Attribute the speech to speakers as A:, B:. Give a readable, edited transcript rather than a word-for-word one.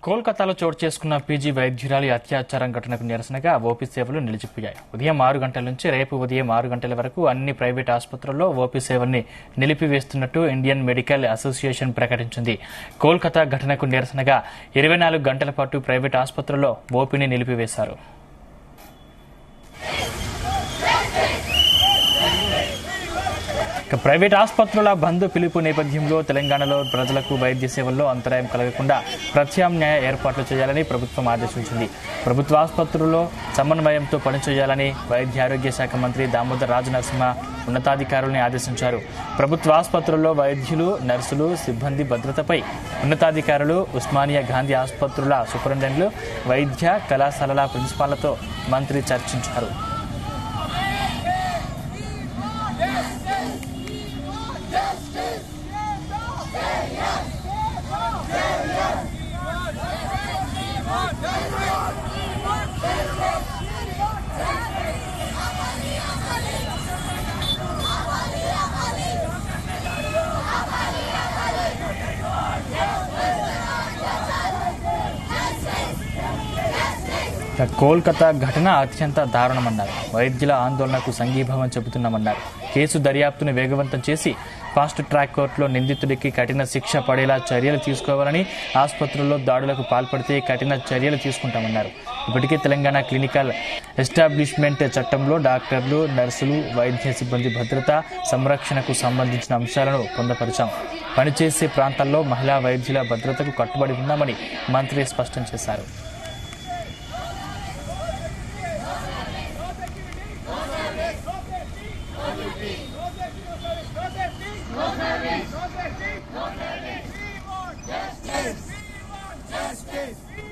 A: కోల్కతాలో చోటు చేసుకున్న పీజీ వైద్యురాలి అత్యాచారం ఘటనకు నిరసనగా ఓపీ సేవలు నిలిచిపోయాయి. ఉదయం 6 గంటల నుంచి రేపు ఉదయం 6 గంటల వరకు అన్ని ప్రైవేట్ ఆసుపత్రుల్లో ఓపీ సేవల్ని నిలిపివేస్తున్నట్టు ఇండియన్ మెడికల్ అసోసియేషన్ ప్రకటించింది. కోల్కతా ఘటనకు నిరసనగా 24 గంటల పాటు ప్రైవేట్ ఆసుపత్రుల్లో ఓపీని నిలిపివేశారు. ప్రైవేట్ ఆసుపత్రుల బంద్ పిలుపు నేపథ్యంలో తెలంగాణలో ప్రజలకు వైద్య సేవల్లో అంతరాయం కలగకుండా ప్రత్యామ్నాయ ఏర్పాట్లు చేయాలని ప్రభుత్వం ఆదేశించింది. ప్రభుత్వ ఆసుపత్రుల్లో సమన్వయంతో పనిచేయాలని వైద్య ఆరోగ్య శాఖ మంత్రి దామోదర్ రాజనరసింహ ఉన్నతాధికారులను ఆదేశించారు. ప్రభుత్వ ఆసుపత్రుల్లో వైద్యులు, నర్సులు, సిబ్బంది భద్రతపై ఉన్నతాధికారులు, ఉస్మానియా గాంధీ ఆసుపత్రుల సూపరింటెండెంట్లు, వైద్య కళాశాలల ప్రిన్సిపాళ్లతో మంత్రి చర్చించారు. కోల్కతా ఘటన అత్యంత దారుణమన్నారు. వైద్యుల ఆందోళనకు సంఘీభావం చెబుతున్నామన్నారు. కేసు దర్యాప్తును వేగవంతం చేసి ఫాస్ట్ ట్రాక్ కోర్టులో నిందితుడికి కఠిన శిక్ష పడేలా చర్యలు తీసుకోవాలని, ఆసుపత్రుల్లో దాడులకు పాల్పడితే కఠిన చర్యలు తీసుకుంటామన్నారు. ఇప్పటికే తెలంగాణ క్లినికల్ ఎస్టాబ్లిష్మెంట్ చట్టంలో డాక్టర్లు, నర్సులు, వైద్య సిబ్బంది భద్రత, సంరక్షణకు సంబంధించిన అంశాలను పొందుపరిచాం. పనిచేసే ప్రాంతాల్లో మహిళా వైద్యుల భద్రతకు కట్టుబడి ఉన్నామని మంత్రి స్పష్టం చేశారు.
B: Justice!